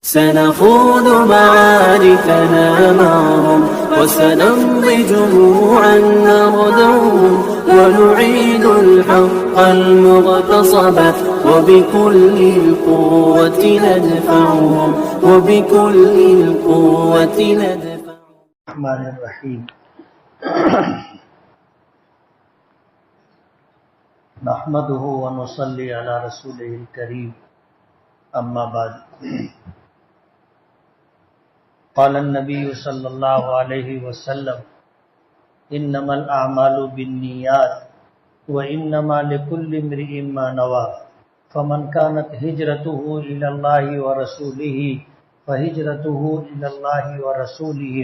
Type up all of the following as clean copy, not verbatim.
سنخوض معاركنا معهم وسنمضي جموعا نردهم ونعيد الحق المغتصب وبكل القوة ندفعهم وبكل القوة ندفعهم. الرحمن الرحیم. نحمده ونصلي على رسوله الكريم. اما بعد. قال النبي صلى الله عليه وسلم انما الاعمال بالنيات وانما لكل امرئ ما نوى فمن كانت هجرته الى الله ورسوله فهجرته الى الله ورسوله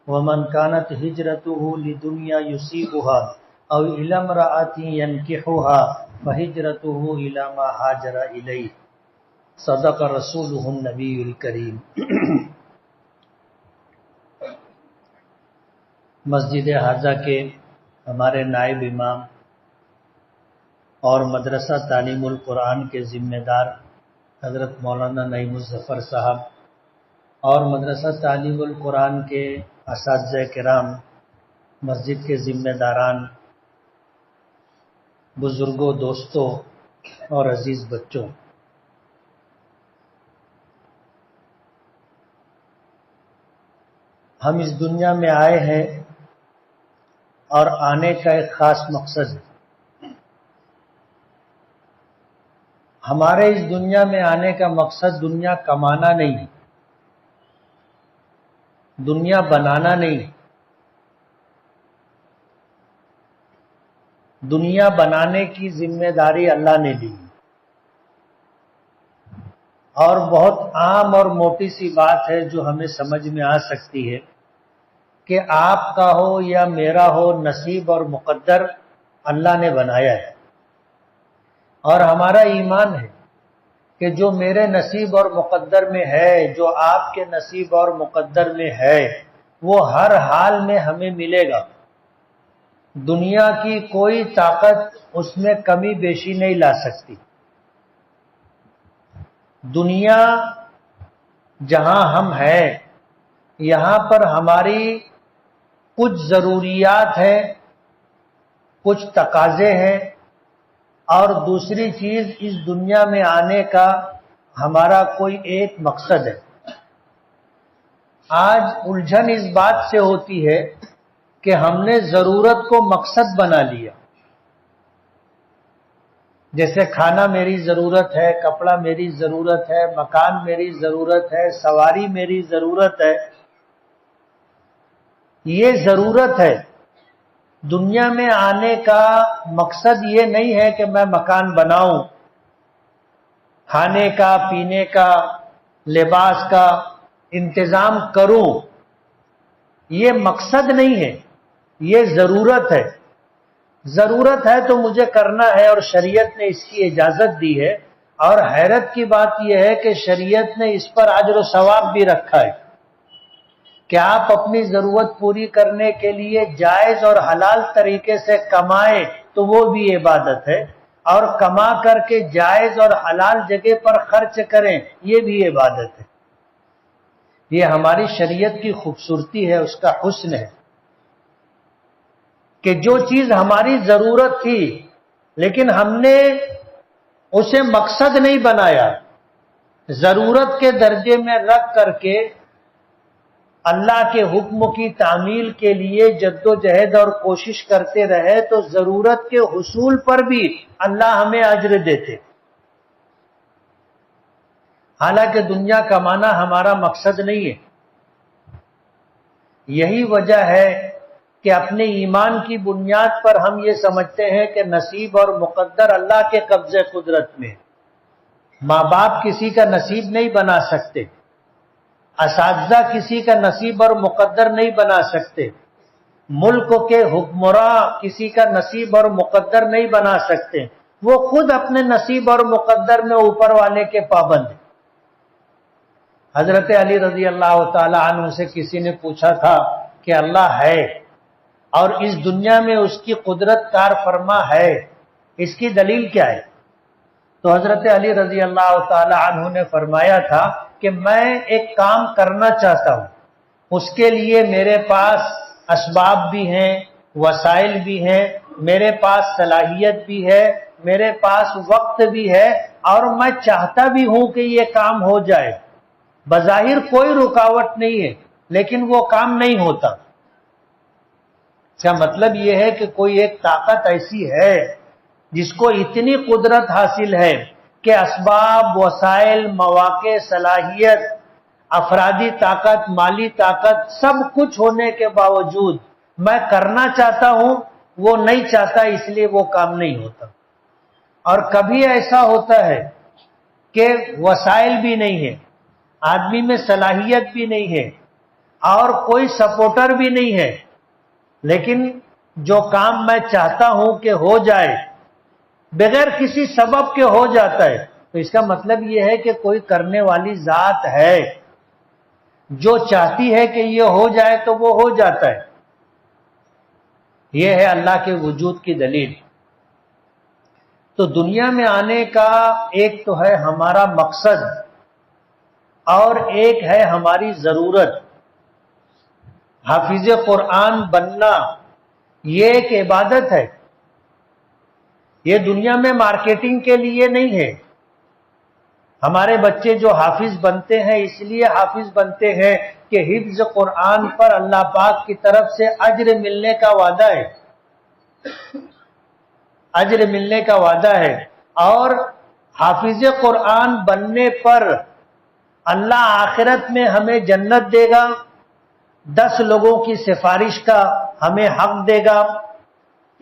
ومن كانت هجرته لدنيا يصيبها او الى امرأة ينكحها فهجرته الى ما هاجر اليه. صدق رسوله النبی الکریم. مسجد حاضہ کے ہمارے نائب امام اور مدرسہ تعلیم القرآن کے ذمہ دار حضرت مولانا نعیم الظفر صاحب اور مدرسہ تعلیم القرآن کے اساتذہ کرام، مسجد کے ذمہ داران، بزرگوں، دوستوں اور عزیز بچوں، ہم اس دنیا میں آئے ہیں اور آنے کا ایک خاص مقصد ہے. ہمارے اس دنیا میں آنے کا مقصد دنیا کمانا نہیں، دنیا بنانا نہیں. دنیا بنانے کی ذمہ داری اللہ نے دی، اور بہت عام اور موٹی سی بات ہے جو ہمیں سمجھ میں آ سکتی ہے کہ آپ کا ہو یا میرا ہو، نصیب اور مقدر اللہ نے بنایا ہے. اور ہمارا ایمان ہے کہ جو میرے نصیب اور مقدر میں ہے، جو آپ کے نصیب اور مقدر میں ہے، وہ ہر حال میں ہمیں ملے گا. دنیا کی کوئی طاقت اس میں کمی بیشی نہیں لا سکتی. دنیا جہاں ہم ہیں، یہاں پر ہماری کچھ ضروریات ہیں، کچھ تقاضے ہیں، اور دوسری چیز اس دنیا میں آنے کا ہمارا کوئی ایک مقصد ہے. آج الجھن اس بات سے ہوتی ہے کہ ہم نے ضرورت کو مقصد بنا لیا. جیسے کھانا میری ضرورت ہے، کپڑا میری ضرورت ہے، مکان میری ضرورت ہے، سواری میری ضرورت ہے. یہ ضرورت ہے. دنیا میں آنے کا مقصد یہ نہیں ہے کہ میں مکان بناؤں، کھانے کا، پینے کا، لباس کا انتظام کروں. یہ مقصد نہیں ہے، یہ ضرورت ہے. ضرورت ہے تو مجھے کرنا ہے، اور شریعت نے اس کی اجازت دی ہے. اور حیرت کی بات یہ ہے کہ شریعت نے اس پر اجر و ثواب بھی رکھا ہے کہ آپ اپنی ضرورت پوری کرنے کے لیے جائز اور حلال طریقے سے کمائیں تو وہ بھی عبادت ہے، اور کما کر کے جائز اور حلال جگہ پر خرچ کریں، یہ بھی عبادت ہے. یہ ہماری شریعت کی خوبصورتی ہے، اس کا حسن ہے کہ جو چیز ہماری ضرورت تھی لیکن ہم نے اسے مقصد نہیں بنایا، ضرورت کے درجے میں رکھ کر کے اللہ کے حکم کی تعمیل کے لیے جد و جہد اور کوشش کرتے رہے تو ضرورت کے حصول پر بھی اللہ ہمیں اجر دیتے. حالانکہ دنیا کمانا ہمارا مقصد نہیں ہے. یہی وجہ ہے کہ اپنے ایمان کی بنیاد پر ہم یہ سمجھتے ہیں کہ نصیب اور مقدر اللہ کے قبضے قدرت میں. ماں باپ کسی کا نصیب نہیں بنا سکتے، اساتذہ کسی کا نصیب اور مقدر نہیں بنا سکتے، ملک کے حکمراں کسی کا نصیب اور مقدر نہیں بنا سکتے. وہ خود اپنے نصیب اور مقدر میں اوپر والے کے پابند ہیں. حضرت علی رضی اللہ تعالی عنہ سے کسی نے پوچھا تھا کہ اللہ ہے اور اس دنیا میں اس کی قدرت کار فرما ہے، اس کی دلیل کیا ہے؟ تو حضرت علی رضی اللہ تعالی عنہ نے فرمایا تھا کہ میں ایک کام کرنا چاہتا ہوں، اس کے لیے میرے پاس اسباب بھی ہیں، وسائل بھی ہیں، میرے پاس صلاحیت بھی ہے، میرے پاس وقت بھی ہے، اور میں چاہتا بھی ہوں کہ یہ کام ہو جائے، بظاہر کوئی رکاوٹ نہیں ہے، لیکن وہ کام نہیں ہوتا۔ اس کا مطلب یہ ہے کہ کوئی ایک طاقت ایسی ہے جس کو اتنی قدرت حاصل ہے کہ اسباب، وسائل، مواقع، صلاحیت، افرادی طاقت، مالی طاقت، سب کچھ ہونے کے باوجود میں کرنا چاہتا ہوں، وہ نہیں چاہتا، اس لیے وہ کام نہیں ہوتا۔ اور کبھی ایسا ہوتا ہے کہ وسائل بھی نہیں ہے، آدمی میں صلاحیت بھی نہیں ہے، اور کوئی سپورٹر بھی نہیں ہے، لیکن جو کام میں چاہتا ہوں کہ ہو جائے بغیر کسی سبب کے ہو جاتا ہے، تو اس کا مطلب یہ ہے کہ کوئی کرنے والی ذات ہے جو چاہتی ہے کہ یہ ہو جائے تو وہ ہو جاتا ہے۔ یہ ہے اللہ کے وجود کی دلیل۔ تو دنیا میں آنے کا ایک تو ہے ہمارا مقصد اور ایک ہے ہماری ضرورت۔ حافظ قرآن بننا یہ ایک عبادت ہے، یہ دنیا میں مارکیٹنگ کے لیے نہیں ہے۔ ہمارے بچے جو حافظ بنتے ہیں اس لیے حافظ بنتے ہیں کہ حفظ قرآن پر اللہ پاک کی طرف سے اجر ملنے کا وعدہ ہے، اجر ملنے کا وعدہ ہے، اور حافظ قرآن بننے پر اللہ آخرت میں ہمیں جنت دے گا، 10 لوگوں کی سفارش کا ہمیں حق دے گا۔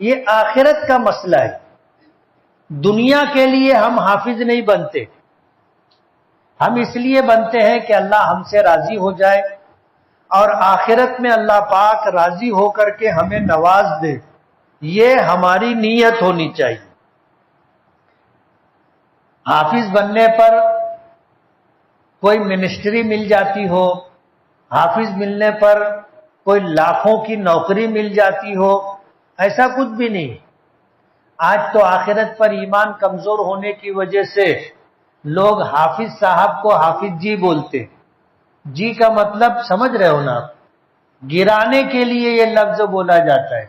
یہ آخرت کا مسئلہ ہے، دنیا کے لیے ہم حافظ نہیں بنتے، ہم اس لیے بنتے ہیں کہ اللہ ہم سے راضی ہو جائے اور آخرت میں اللہ پاک راضی ہو کر کے ہمیں نواز دے، یہ ہماری نیت ہونی چاہیے۔ حافظ بننے پر کوئی منسٹری مل جاتی ہو، حافظ ملنے پر کوئی لاکھوں کی نوکری مل جاتی ہو، ایسا کچھ بھی نہیں۔ آج تو آخرت پر ایمان کمزور ہونے کی وجہ سے لوگ حافظ صاحب کو حافظ جی بولتے، جی کا مطلب سمجھ رہے ہو نا، گرانے کے لیے یہ لفظ بولا جاتا ہے،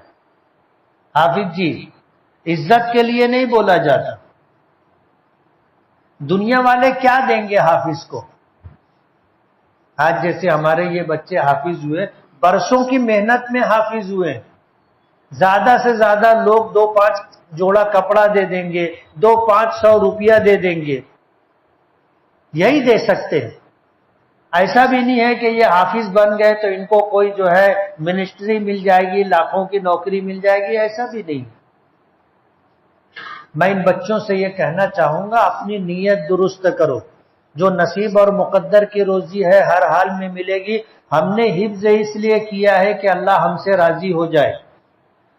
حافظ جی، عزت کے لیے نہیں بولا جاتا۔ دنیا والے کیا دیں گے حافظ کو؟ آج جیسے ہمارے یہ بچے حافظ ہوئے، برسوں کی محنت میں حافظ ہوئے، زیادہ سے زیادہ لوگ 2-5 جوڑا کپڑا دے دیں گے، 200-500 روپیہ دے دیں گے، یہی دے سکتے ہیں۔ ایسا بھی نہیں ہے کہ یہ حافظ بن گئے تو ان کو کوئی جو ہے منسٹری مل جائے گی، لاکھوں کی نوکری مل جائے گی، ایسا بھی نہیں۔ میں ان بچوں سے یہ کہنا چاہوں گا، اپنی نیت درست کرو، جو نصیب اور مقدر کی روزی ہے ہر حال میں ملے گی۔ ہم نے حفظ اس لیے کیا ہے کہ اللہ ہم سے راضی ہو جائے،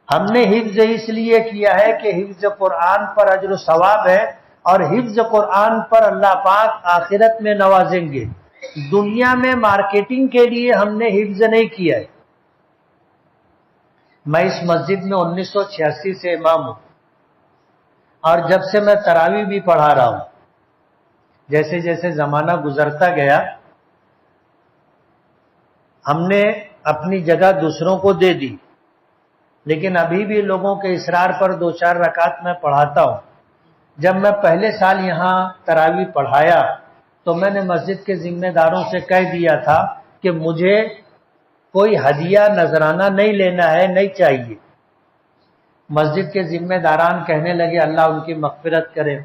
ہم نے حفظ اس لیے کیا ہے کہ حفظ قرآن پر اجر و ثواب ہے، اور حفظ قرآن پر اللہ پاک آخرت میں نوازیں گے۔ دنیا میں مارکیٹنگ کے لیے ہم نے حفظ نہیں کیا ہے۔ میں اس مسجد میں 1986 سے امام ہوں، اور جب سے میں تراویح بھی پڑھا رہا ہوں، جیسے جیسے زمانہ گزرتا گیا ہم نے اپنی جگہ دوسروں کو دے دی، لیکن ابھی بھی لوگوں کے اصرار پر 2-4 رکعت میں پڑھاتا ہوں۔ جب میں پہلے سال یہاں تراویح پڑھایا تو میں نے مسجد کے ذمہ داروں سے کہہ دیا تھا کہ مجھے کوئی ہدیہ نذرانہ نہیں لینا ہے، نہیں چاہیے۔ مسجد کے ذمہ داران کہنے لگے اللہ ان کی مغفرت کرے،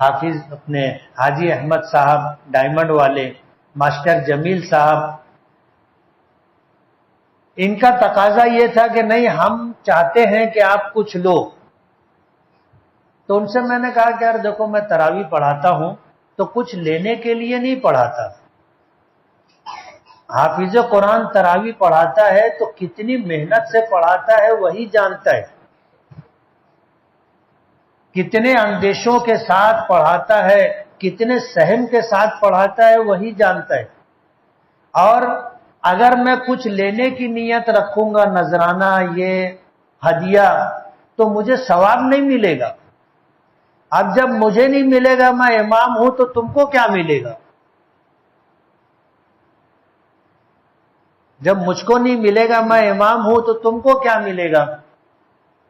حافظ اپنے حاجی احمد صاحب ڈائمنڈ والے، ماسٹر جمیل صاحب، ان کا تقاضا یہ تھا کہ نہیں، ہم چاہتے ہیں کہ آپ کچھ لو۔ تو ان سے میں نے کہا کہ یار دیکھو، میں تراویح پڑھاتا ہوں تو کچھ لینے کے لیے نہیں پڑھاتا۔ حافظ قرآن تراویح پڑھاتا ہے تو کتنی محنت سے پڑھاتا ہے وہی جانتا ہے، کتنے اندیشوں کے ساتھ پڑھاتا ہے، کتنے سہم کے ساتھ پڑھاتا ہے وہی جانتا ہے۔ اور اگر میں کچھ لینے کی نیت رکھوں گا، نذرانہ، یہ ہدیہ، تو مجھے ثواب نہیں ملے گا۔ اب جب مجھے نہیں ملے گا، میں امام ہوں، تو تم کو کیا ملے گا؟ جب مجھ کو نہیں ملے گا، میں امام ہوں، تو تم کو کیا ملے گا؟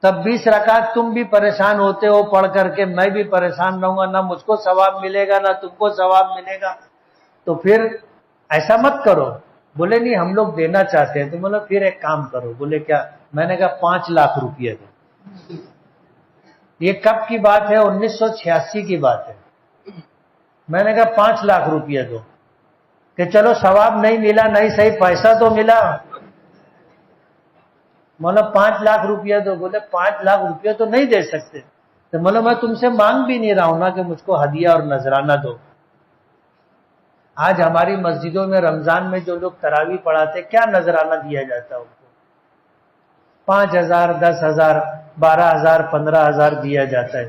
تب 20 رکعت تم بھی پریشان ہوتے ہو پڑھ کر کے، میں بھی پریشان رہوں گا، نہ مجھ کو ثواب ملے گا نہ تم کو ثواب ملے گا، تو پھر ایسا مت کرو۔ بولے نہیں ہم لوگ دینا چاہتے ہیں، تو بولے پھر ایک کام کرو۔ بولے کیا؟ میں نے کہا 5 لاکھ روپیہ دو۔ یہ کب کی بات ہے؟ 1986 کی بات ہے۔ میں نے کہا 5 لاکھ روپیہ دو، کہ چلو ثواب نہیں ملا نہیں صحیح پیسہ تو ملا۔ مولا 5 لاکھ روپیہ دو۔ بولے 5 لاکھ روپیہ تو نہیں دے سکتے۔ تو مولا میں تم سے مانگ بھی نہیں رہا ہوں نا کہ مجھ کو ہدیہ اور نذرانہ دو۔ آج ہماری مسجدوں میں رمضان میں جو لوگ تراویح پڑھاتے کیا نذرانہ دیا جاتا ہے ان کو؟ 5,000 10,000 12,000 15,000 دیا جاتا ہے۔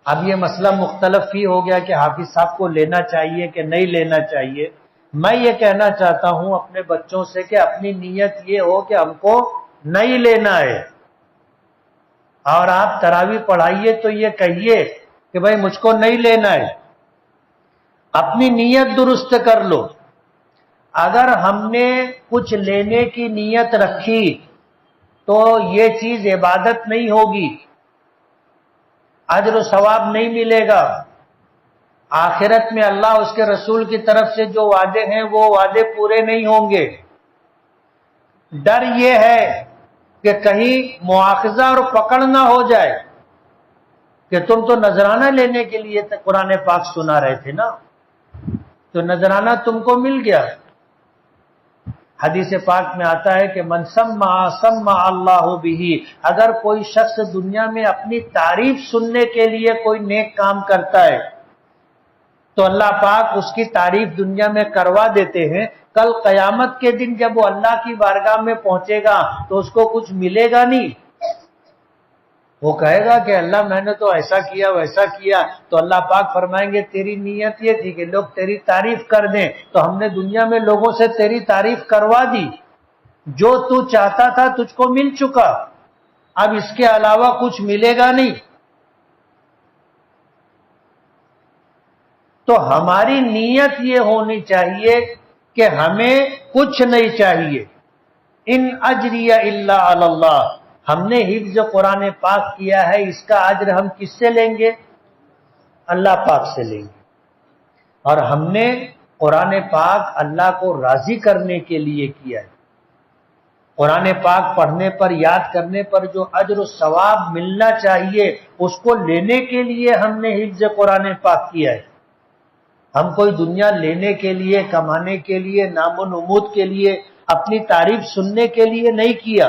اب یہ مسئلہ مختلف ہی ہو گیا کہ حافظ صاحب کو لینا چاہیے کہ نہیں لینا چاہیے۔ میں یہ کہنا چاہتا ہوں اپنے بچوں سے کہ اپنی نیت یہ ہو کہ ہم کو نہیں لینا ہے، اور آپ تراویح پڑھائیے تو یہ کہیے کہ بھائی مجھ کو نہیں لینا ہے، اپنی نیت درست کر لو۔ اگر ہم نے کچھ لینے کی نیت رکھی تو یہ چیز عبادت نہیں ہوگی، اجر و ثواب نہیں ملے گا۔ آخرت میں اللہ اس کے رسول کی طرف سے جو وعدے ہیں وہ وعدے پورے نہیں ہوں گے۔ ڈر یہ ہے کہ کہیں مواخذہ اور پکڑ نہ ہو جائے کہ تم تو نذرانہ لینے کے لیے قرآن پاک سنا رہے تھے نا، تو نذرانہ تم کو مل گیا۔ حدیث پاک میں آتا ہے کہ من سمع اللہ بہ، اگر کوئی شخص دنیا میں اپنی تعریف سننے کے لیے کوئی نیک کام کرتا ہے تو اللہ پاک اس کی تعریف دنیا میں کروا دیتے ہیں۔ کل قیامت کے دن جب وہ اللہ کی بارگاہ میں پہنچے گا تو اس کو کچھ ملے گا نہیں، وہ کہے گا کہ اللہ میں نے تو ایسا کیا ویسا کیا، تو اللہ پاک فرمائیں گے تیری نیت یہ تھی کہ لوگ تیری تعریف کر دیں، تو ہم نے دنیا میں لوگوں سے تیری تعریف کروا دی، جو تو چاہتا تھا تجھ کو مل چکا، اب اس کے علاوہ کچھ ملے گا نہیں۔ تو ہماری نیت یہ ہونی چاہیے کہ ہمیں کچھ نہیں چاہیے۔ ان اجری الا علی اللہ، ہم نے حفظ قرآن پاک کیا ہے، اس کا اجر ہم کس سے لیں گے؟ اللہ پاک سے لیں گے۔ اور ہم نے قرآن پاک اللہ کو راضی کرنے کے لیے کیا ہے۔ قرآن پاک پڑھنے پر یاد کرنے پر جو اجر و ثواب ملنا چاہیے اس کو لینے کے لیے ہم نے حفظ قرآن پاک کیا ہے۔ ہم کوئی دنیا لینے کے لیے، کمانے کے لیے، نام و نمود کے لیے، اپنی تعریف سننے کے لیے نہیں کیا۔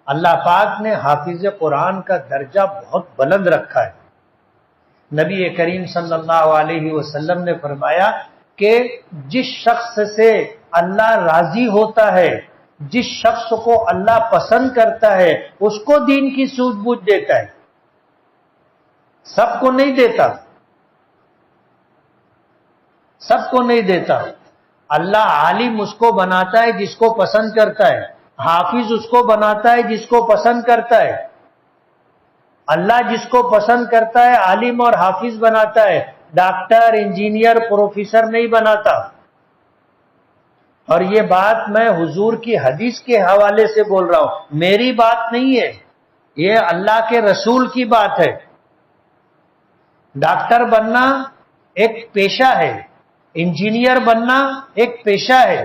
اللہ پاک نے حافظ قرآن کا درجہ بہت بلند رکھا ہے۔ نبی کریم صلی اللہ علیہ وسلم نے فرمایا کہ جس شخص سے اللہ راضی ہوتا ہے، جس شخص کو اللہ پسند کرتا ہے، اس کو دین کی سوجھ بوجھ دیتا ہے، سب کو نہیں دیتا، سب کو نہیں دیتا۔ اللہ عالم اس کو بناتا ہے جس کو پسند کرتا ہے، حافظ اس کو بناتا ہے جس کو پسند کرتا ہے۔ اللہ جس کو پسند کرتا ہے عالم اور حافظ بناتا ہے، ڈاکٹر، انجینئر، پروفیسر نہیں بناتا۔ اور یہ بات میں حضور کی حدیث کے حوالے سے بول رہا ہوں، میری بات نہیں ہے، یہ اللہ کے رسول کی بات ہے۔ ڈاکٹر بننا ایک پیشہ ہے، انجینئر بننا ایک پیشہ ہے،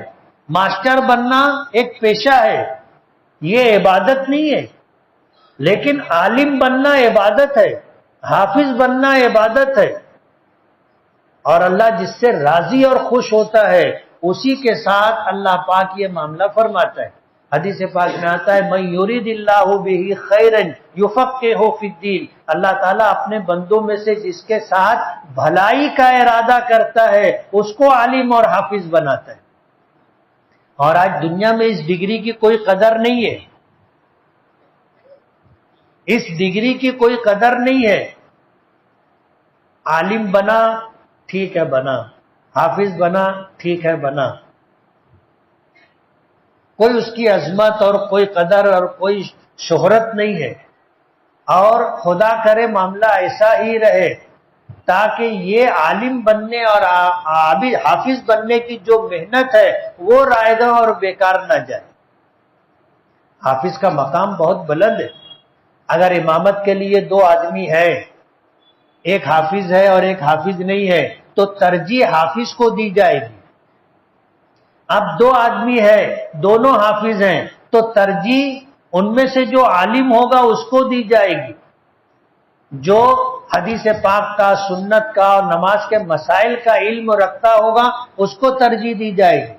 ماسٹر بننا ایک پیشہ ہے، یہ عبادت نہیں ہے۔ لیکن عالم بننا عبادت ہے، حافظ بننا عبادت ہے، اور اللہ جس سے راضی اور خوش ہوتا ہے اسی کے ساتھ اللہ پاک یہ معاملہ فرماتا ہے۔ حدیث پاک میں آتا ہے من یرید اللہ بہ خیرا یفقہہ فی الدین، اللہ تعالیٰ اپنے بندوں میں سے جس کے ساتھ بھلائی کا ارادہ کرتا ہے اس کو عالم اور حافظ بناتا ہے۔ اور آج دنیا میں اس ڈگری کی کوئی قدر نہیں ہے، اس ڈگری کی کوئی قدر نہیں ہے۔ عالم بنا ٹھیک ہے بنا، حافظ بنا ٹھیک ہے بنا، کوئی اس کی عظمت اور کوئی قدر اور کوئی شہرت نہیں ہے۔ اور خدا کرے معاملہ ایسا ہی رہے تاکہ یہ عالم بننے اور حافظ بننے کی جو محنت ہے وہ رائے گا اور بیکار نہ جائے۔ حافظ کا مقام بہت بلند ہے۔ اگر امامت کے لیے دو آدمی ہے، ایک حافظ ہے اور ایک حافظ نہیں ہے، تو ترجیح حافظ کو دی جائے گی۔ اب دو آدمی ہے، دونوں حافظ ہیں، تو ترجیح ان میں سے جو عالم ہوگا اس کو دی جائے گی، جو حدیث پاک کا، سنت کا اور نماز کے مسائل کا علم رکھتا ہوگا اس کو ترجیح دی جائے گی۔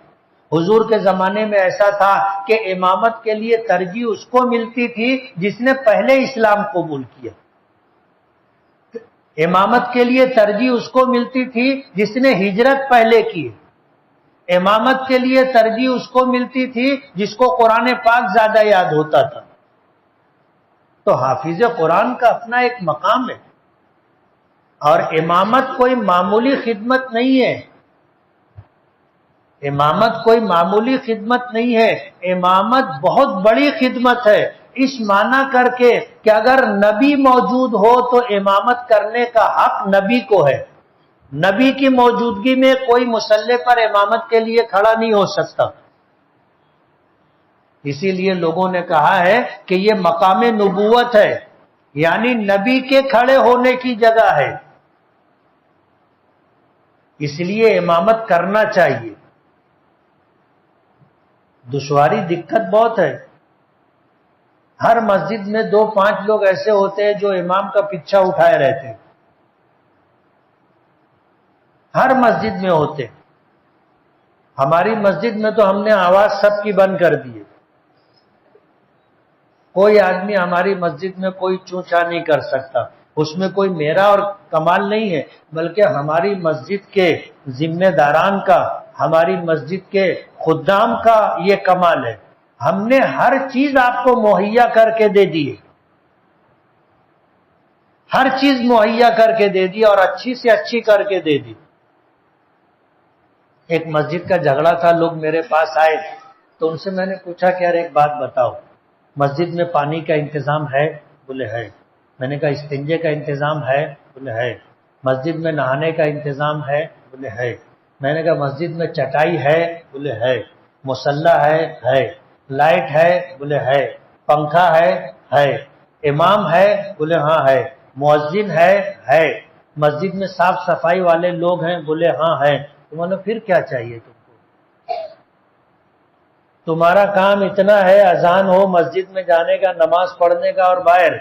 حضور کے زمانے میں ایسا تھا کہ امامت کے لیے ترجیح اس کو ملتی تھی جس نے پہلے اسلام قبول کیا، امامت کے لیے ترجیح اس کو ملتی تھی جس نے ہجرت پہلے کی، امامت کے لیے ترجیح اس کو ملتی تھی جس کو قرآن پاک زیادہ یاد ہوتا تھا۔ تو حافظ قرآن کا اپنا ایک مقام ہے، اور امامت کوئی معمولی خدمت نہیں ہے، امامت کوئی معمولی خدمت نہیں ہے، امامت بہت بڑی خدمت ہے، اس معنی کر کے کہ اگر نبی موجود ہو تو امامت کرنے کا حق نبی کو ہے، نبی کی موجودگی میں کوئی مصلی پر امامت کے لیے کھڑا نہیں ہو سکتا۔ اسی لیے لوگوں نے کہا ہے کہ یہ مقام نبوت ہے، یعنی نبی کے کھڑے ہونے کی جگہ ہے، اس لیے امامت کرنا چاہیے۔ دشواری دقت بہت ہے، ہر مسجد میں 2-5 لوگ ایسے ہوتے ہیں جو امام کا پیچھا اٹھائے رہتے ہیں، ہر مسجد میں ہوتے۔ ہماری مسجد میں تو ہم نے آواز سب کی بند کر دی ہے، کوئی آدمی ہماری مسجد میں کوئی چونچا نہیں کر سکتا، اس میں کوئی میرا اور کمال نہیں ہے، بلکہ ہماری مسجد کے ذمہ داران کا، ہماری مسجد کے خدام کا یہ کمال ہے۔ ہم نے ہر چیز آپ کو مہیا کر کے دے دی ہے، ہر چیز مہیا کر کے دے دی اور اچھی سے اچھی کر کے دے دی۔ ایک مسجد کا جھگڑا تھا، لوگ میرے پاس آئے تو ان سے میں نے پوچھا کہ یار ایک بات بتاؤ، مسجد میں پانی کا انتظام ہے؟ بولے ہے۔ میں نے کہا استنجے کا انتظام ہے؟ بولے ہے۔ مسجد میں نہانے کا انتظام ہے؟ بولے ہے۔ میں نے کہا مسجد میں چٹائی ہے؟ بولے ہے۔ مصلی ہے؟ لائٹ ہے؟ بولے ہے۔ پنکھا ہے۔ امام ہے؟ بولے ہاں ہے۔ مؤذن ہے۔ مسجد میں صاف صفائی والے لوگ ہیں؟ بولے ہاں ہے۔ تو نے پھر کیا چاہیے تم کو؟ تمہارا کام اتنا ہے، اذان ہو مسجد میں جانے کا، نماز پڑھنے کا اور باہر،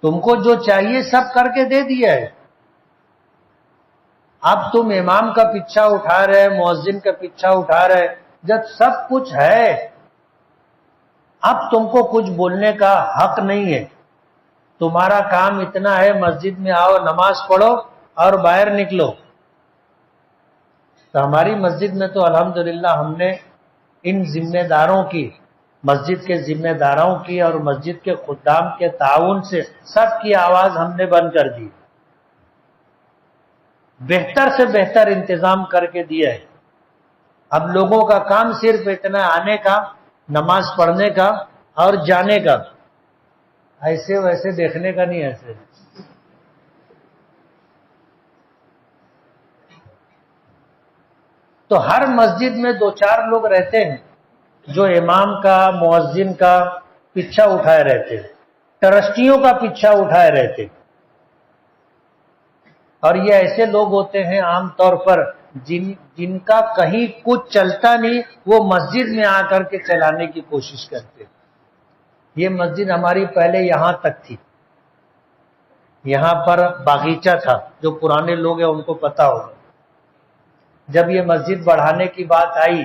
تم کو جو چاہیے سب کر کے دے دیا ہے۔ اب تم امام کا پیچھا اٹھا رہے، مؤذن کا پیچھا اٹھا رہے، جب سب کچھ ہے اب تم کو کچھ بولنے کا حق نہیں ہے۔ تمہارا کام اتنا ہے، مسجد میں آؤ، نماز پڑھو اور باہر نکلو۔ تو ہماری مسجد میں تو الحمدللہ ہم نے ان ذمہ داروں کی، مسجد کے ذمہ داروں کی اور مسجد کے خدام کے تعاون سے سب کی آواز ہم نے بند کر دی، بہتر سے بہتر انتظام کر کے دیا ہے۔ اب لوگوں کا کام صرف اتنا آنے کا، نماز پڑھنے کا اور جانے کا، ایسے ویسے دیکھنے کا نہیں، ایسے۔ تو ہر مسجد میں 2-4 لوگ رہتے ہیں جو امام کا، مؤذن کا پیچھا اٹھائے رہتے ہیں، ٹرسٹیوں کا پیچھا اٹھائے رہتے ہیں۔ اور یہ ایسے لوگ ہوتے ہیں عام طور پر جن کا کہیں کچھ چلتا نہیں، وہ مسجد میں آ کر کے چلانے کی کوشش کرتے ہیں۔ یہ مسجد ہماری پہلے یہاں تک تھی، یہاں پر باغیچہ تھا، جو پرانے لوگ ہیں ان کو پتا ہوگا۔ جب یہ مسجد بڑھانے کی بات آئی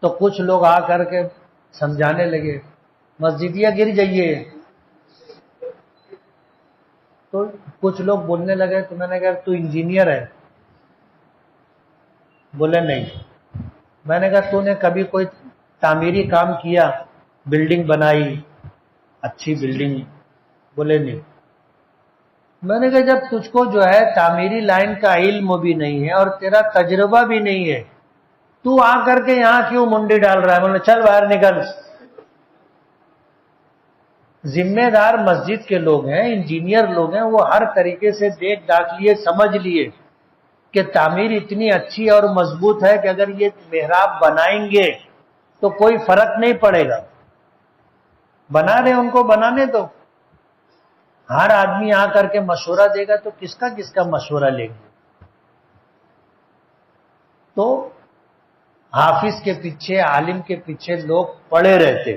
تو کچھ لوگ آ کر کے سمجھانے لگے مسجدیاں گر جائیے، تو کچھ لوگ بولنے لگے، تو میں نے کہا تو انجینئر ہے؟ بولے نہیں۔ میں نے کہا تو نے کبھی کوئی تعمیری کام کیا، بلڈنگ بنائی، اچھی بلڈنگ؟ بولے نہیں۔ میں نے کہا جب تجھ کو جو ہے تعمیری لائن کا علم بھی نہیں ہے اور تیرا تجربہ بھی نہیں ہے، تو آ کر کے یہاں کیوں منڈی ڈال رہا ہے؟ بولے چل باہر نکل۔ ذمہ دار مسجد کے لوگ ہیں، انجینئر لوگ ہیں، وہ ہر طریقے سے دیکھ داکھ لیے، سمجھ لیے کہ تعمیر اتنی اچھی اور مضبوط ہے کہ اگر یہ محراب بنائیں گے تو کوئی فرق نہیں پڑے گا۔ بنا رہے ان کو بنانے دو، ہر آدمی آ کر کے مشورہ دے گا تو کس کا مشورہ لیں گے؟ تو حافظ کے پیچھے، عالم کے پیچھے لوگ پڑے رہتے۔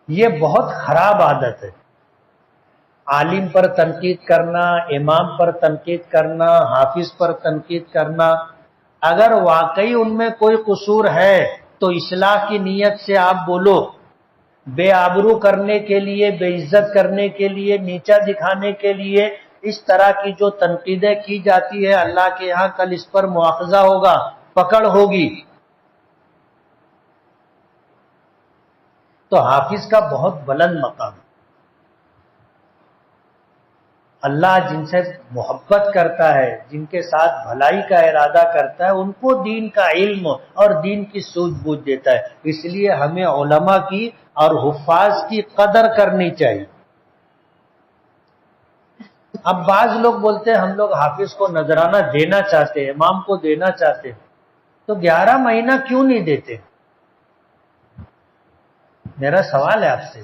یہ بہت خراب عادت ہے، عالم پر تنقید کرنا، امام پر تنقید کرنا، حافظ پر تنقید کرنا۔ اگر واقعی ان میں کوئی قصور ہے تو اصلاح کی نیت سے آپ بولو، بے آبرو کرنے کے لیے، بے عزت کرنے کے لیے، نیچا دکھانے کے لیے اس طرح کی جو تنقیدیں کی جاتی ہے، اللہ کے ہاں کل اس پر مواخذہ ہوگا، پکڑ ہوگی۔ تو حافظ کا بہت بلند مقام ہے۔ اللہ جن سے محبت کرتا ہے، جن کے ساتھ بھلائی کا ارادہ کرتا ہے، ان کو دین کا علم اور دین کی سوجھ بوجھ دیتا ہے۔ اس لیے ہمیں علماء کی اور حفاظ کی قدر کرنی چاہیے۔ اب بعض لوگ بولتے ہیں ہم لوگ حافظ کو نذرانہ دینا چاہتے ہیں، امام کو دینا چاہتے ہیں، تو 11 مہینہ کیوں نہیں دیتے؟ میرا سوال ہے آپ سے،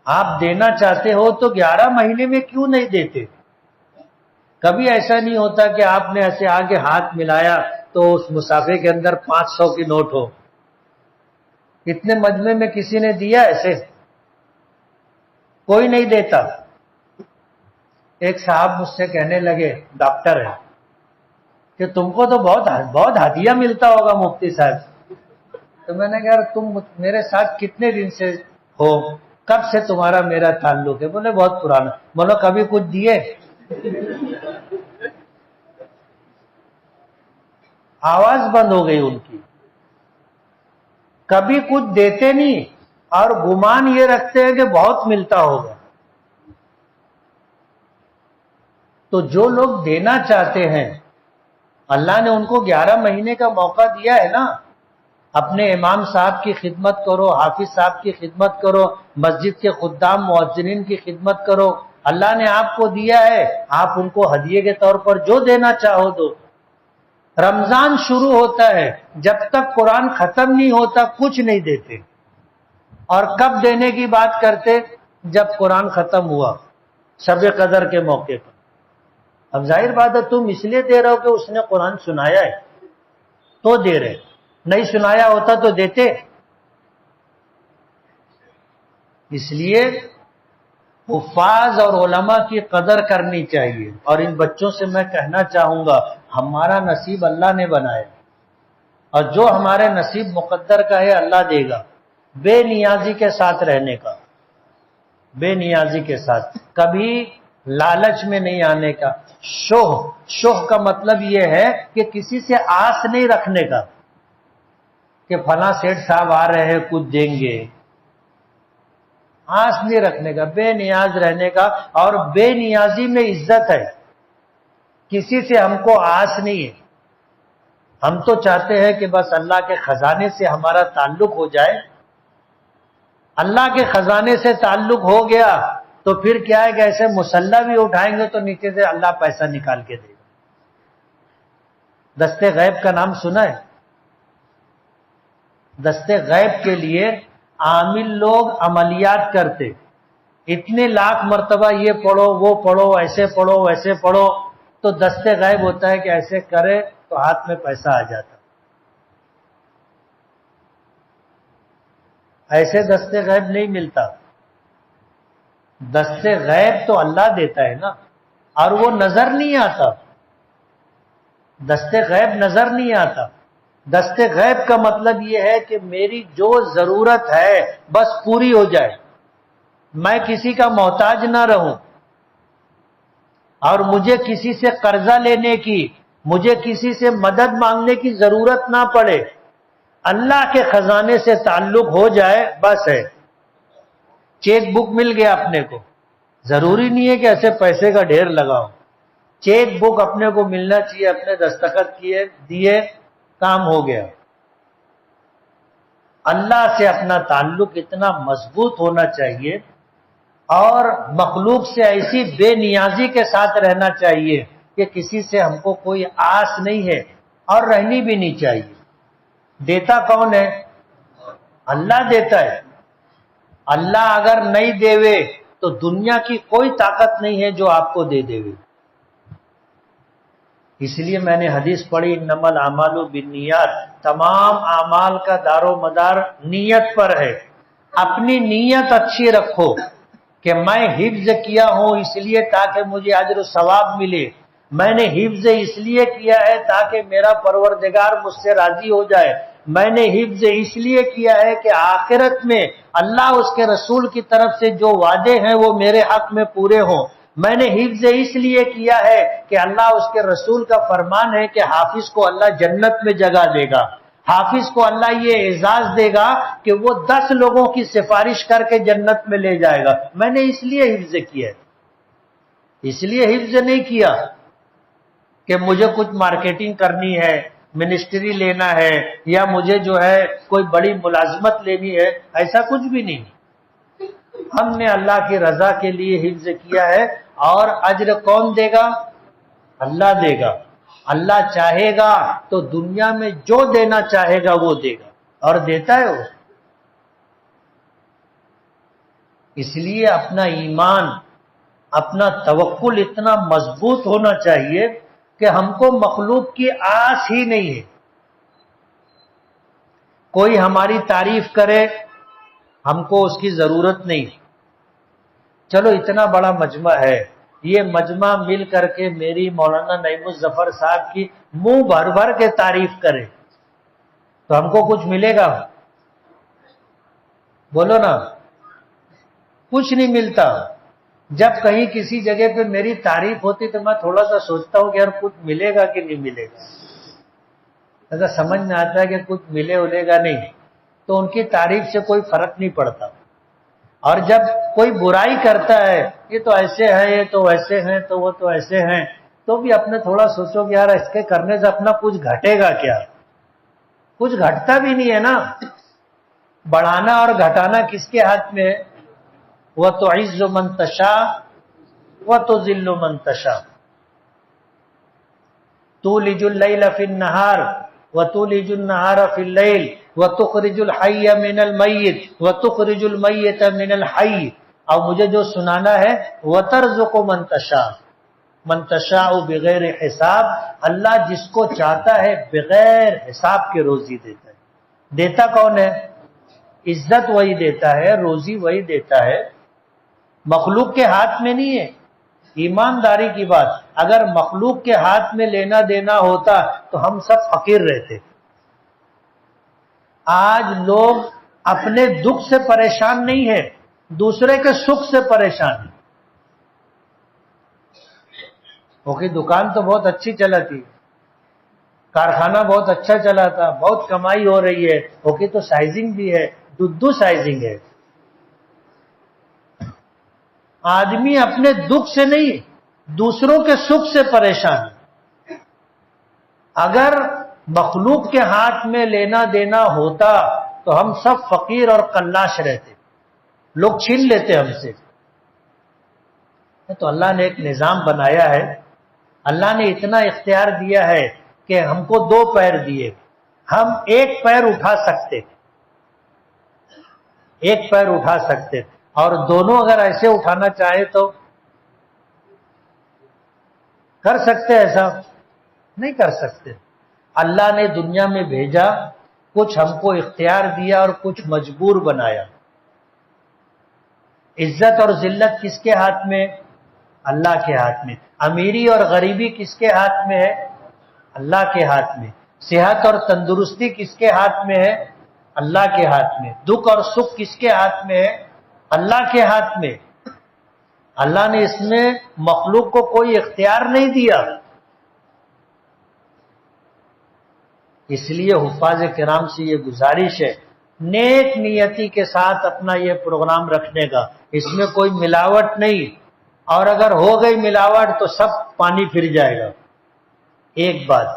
آپ دینا چاہتے ہو تو 11 مہینے میں کیوں نہیں دیتے؟ کبھی ایسا نہیں ہوتا کہ آپ نے ایسے آگے ہاتھ ملایا تو اس مسافے کے اندر 500 کی نوٹ ہو؟ اتنے مجمع میں کسی نے دیا ایسے؟ کوئی نہیں دیتا۔ ایک صاحب مجھ سے کہنے لگے، ڈاکٹر ہے، کہ تم کو تو بہت ہدیہ ملتا ہوگا مفتی صاحب۔ تو میں نے کہا تم میرے ساتھ کتنے دن سے ہو، کب سے تمہارا میرا تعلق ہے؟ بولے بہت پرانا۔ بولو کبھی کچھ دیے؟ آواز بند ہو گئی ان کی، کبھی کچھ دیتے نہیں اور گمان یہ رکھتے ہیں کہ بہت ملتا ہوگا۔ تو جو لوگ دینا چاہتے ہیں، اللہ نے ان کو 11 مہینے کا موقع دیا ہے نا۔ اپنے امام صاحب کی خدمت کرو، حافظ صاحب کی خدمت کرو، مسجد کے خدام مؤذنین کی خدمت کرو۔ اللہ نے آپ کو دیا ہے، آپ ان کو ہدیے کے طور پر جو دینا چاہو دو۔ رمضان شروع ہوتا ہے، جب تک قرآن ختم نہیں ہوتا کچھ نہیں دیتے، اور کب دینے کی بات کرتے؟ جب قرآن ختم ہوا، شب قدر کے موقع پر۔ اب ظاہر بات ہے تم اس لیے دے رہے ہو کہ اس نے قرآن سنایا ہے تو دے رہے، نہیں سنایا ہوتا تو دیتے؟ اس لیے حفاظ اور علماء کی قدر کرنی چاہیے۔ اور ان بچوں سے میں کہنا چاہوں گا، ہمارا نصیب اللہ نے بنایا، اور جو ہمارے نصیب مقدر کا ہے اللہ دے گا۔ بے نیازی کے ساتھ رہنے کا، بے نیازی کے ساتھ، کبھی لالچ میں نہیں آنے کا۔ شوہ کا مطلب یہ ہے کہ کسی سے آس نہیں رکھنے کا کہ فلاں سیٹھ صاحب آ رہے ہیں کچھ دیں گے، آس نہیں رکھنے کا، بے نیاز رہنے کا۔ اور بے نیازی میں عزت ہے، کسی سے ہم کو آس نہیں ہے۔ ہم تو چاہتے ہیں کہ بس اللہ کے خزانے سے ہمارا تعلق ہو جائے۔ اللہ کے خزانے سے تعلق ہو گیا تو پھر کیا ہے کہ ایسے مسلح بھی اٹھائیں گے تو نیچے سے اللہ پیسہ نکال کے دے گا۔ دستے غیب کا نام سنا ہے؟ دستے غیب کے لیے عامل لوگ عملیات کرتے، اتنے لاکھ مرتبہ یہ پڑھو وہ پڑھو، ایسے پڑھو ویسے پڑھو، تو دستے غیب ہوتا ہے کہ ایسے کرے تو ہاتھ میں پیسہ آ جاتا۔ ایسے دستے غیب نہیں ملتا۔ دستے غیب تو اللہ دیتا ہے نا، اور وہ نظر نہیں آتا۔ دستے غیب نظر نہیں آتا۔ دستے غیب کا مطلب یہ ہے کہ میری جو ضرورت ہے بس پوری ہو جائے، میں کسی کا محتاج نہ رہوں، اور مجھے کسی سے قرضہ لینے کی، مجھے کسی سے مدد مانگنے کی ضرورت نہ پڑے، اللہ کے خزانے سے تعلق ہو جائے بس ہے۔ چیک بک مل گیا اپنے کو، ضروری نہیں ہے کہ ایسے پیسے کا ڈھیر لگاؤ۔ چیک بک اپنے کو ملنا چاہیے، اپنے دستخط کیے دیے، کام ہو گیا۔ اللہ سے اپنا تعلق اتنا مضبوط ہونا چاہیے اور مخلوق سے ایسی بے نیازی کے ساتھ رہنا چاہیے کہ کسی سے ہم کو کوئی آس نہیں ہے اور رہنی بھی نہیں چاہیے۔ دیتا کون ہے؟ اللہ دیتا ہے۔ اللہ اگر نہیں دیوے تو دنیا کی کوئی طاقت نہیں ہے جو آپ کو دے دے۔ اس لیے میں نے حدیث پڑھی انما الاعمال بالنیات، تمام اعمال کا دار و مدار نیت پر ہے۔ اپنی نیت اچھی رکھو کہ میں حفظ کیا ہوں اس لیے تاکہ مجھے اجر و ثواب ملے، میں نے حفظ اس لیے کیا ہے تاکہ میرا پروردگار مجھ سے راضی ہو جائے، میں نے حفظ اس لیے کیا ہے کہ آخرت میں اللہ اس کے رسول کی طرف سے جو وعدے ہیں وہ میرے حق میں پورے ہوں، میں نے حفظ اس لیے کیا ہے کہ اللہ اس کے رسول کا فرمان ہے کہ حافظ کو اللہ جنت میں جگہ دے گا، حافظ کو اللہ یہ اعزاز دے گا کہ وہ 10 لوگوں کی سفارش کر کے جنت میں لے جائے گا۔ میں نے اس لیے حفظ کیا ہے، اس لیے حفظ نہیں کیا کہ مجھے کچھ مارکیٹنگ کرنی ہے، منسٹری لینا ہے یا مجھے جو ہے کوئی بڑی ملازمت لینی ہے، ایسا کچھ بھی نہیں۔ ہم نے اللہ کی رضا کے لیے حفظ کیا ہے اور اجر کون دے گا؟ اللہ دے گا۔ اللہ چاہے گا تو دنیا میں جو دینا چاہے گا وہ دے گا اور دیتا ہے وہ۔ اس لیے اپنا ایمان، اپنا توکل اتنا مضبوط ہونا چاہیے کہ ہم کو مخلوق کی آس ہی نہیں ہے۔ کوئی ہماری تعریف کرے ہم کو اس کی ضرورت نہیں۔ چلو اتنا بڑا مجمع ہے، یہ مجمع مل کر کے میری مولانا نعیم الظفر صاحب کی منہ بھر بھر کے تعریف کرے تو ہم کو کچھ ملے گا؟ بولو نا، کچھ نہیں ملتا۔ جب کہیں کسی جگہ پہ میری تعریف ہوتی تو میں تھوڑا سا سوچتا ہوں کہ یار کچھ ملے گا کہ نہیں ملے گا، ایسا سمجھ میں آتا ہے کہ کچھ ملے گا نہیں، تو ان کی تعریف سے کوئی فرق نہیں پڑتا۔ اور جب کوئی برائی کرتا ہے، یہ تو ایسے ہیں، یہ تو ویسے ہیں، تو وہ تو ایسے ہیں، تو بھی اپنے تھوڑا سوچو کہ یار اس کے کرنے سے اپنا کچھ گھٹے گا کیا؟ کچھ گھٹتا بھی نہیں ہے نا۔ بڑھانا اور گھٹانا کس کے ہاتھ میں ہے؟ وَتُعِزُّ مَن تَشَاءُ وَتُذِلُّ مَن تَشَاءُ تُولِجُ اللَّيْلَ فِي النَّهَارِ وَتُولِجُ النَّهَارَ فِي اللَّيْلِ وَتُخْرِجُ الْحَيَّ مِنَ الْمَيِّتِ وَتُخْرِجُ الْمَيِّتَ مِنَ الْحَيِّ۔ اور مجھے جو سنانا ہے وَتَرْزُقُ مَن تَشَاءُ مَن تَشَاءُ بغیر حساب، اللہ جس کو چاہتا ہے بغیر حساب کے روزی دیتا ہے۔ دیتا کون ہے؟ عزت وہی دیتا ہے، روزی وہی دیتا ہے، مخلوق کے ہاتھ میں نہیں ہے۔ ایمانداری کی بات، اگر مخلوق کے ہاتھ میں لینا دینا ہوتا تو ہم سب فقیر رہتے۔ آج لوگ اپنے دکھ سے پریشان نہیں ہیں، دوسرے کے سکھ سے پریشان ہیں۔ اوکے، دکان تو بہت اچھی چلا تھی، کارخانہ بہت اچھا چلا تھا، بہت کمائی ہو رہی ہے، اوکے تو سائزنگ بھی ہے، دو سائزنگ ہے۔ آدمی اپنے دکھ سے نہیں، دوسروں کے سکھ سے پریشان ہے۔ اگر مخلوق کے ہاتھ میں لینا دینا ہوتا تو ہم سب فقیر اور قلاش رہتے، لوگ چھین لیتے ہم سے۔ تو اللہ نے ایک نظام بنایا ہے، اللہ نے اتنا اختیار دیا ہے کہ ہم کو 2 پیر دیے، ہم 1 پیر اٹھا سکتے، 1 پیر اٹھا سکتے، اور دونوں اگر ایسے اٹھانا چاہے تو کر سکتے، ایسا نہیں کر سکتے۔ اللہ نے دنیا میں بھیجا، کچھ ہم کو اختیار دیا اور کچھ مجبور بنایا۔ عزت اور ذلت کس کے ہاتھ میں؟ اللہ کے ہاتھ میں۔ امیری اور غریبی کس کے ہاتھ میں ہے؟ اللہ کے ہاتھ میں۔ صحت اور تندرستی کس کے ہاتھ میں ہے؟ اللہ کے ہاتھ میں۔ دکھ اور سکھ کس کے ہاتھ میں ہے؟ اللہ کے ہاتھ میں۔ اللہ نے اس میں مخلوق کو کوئی اختیار نہیں دیا۔ اس لیے حفاظ کرام سے یہ گزارش ہے، نیک نیتی کے ساتھ اپنا یہ پروگرام رکھنے کا، اس میں کوئی ملاوٹ نہیں، اور اگر ہو گئی ملاوٹ تو سب پانی پھر جائے گا۔ ایک بات،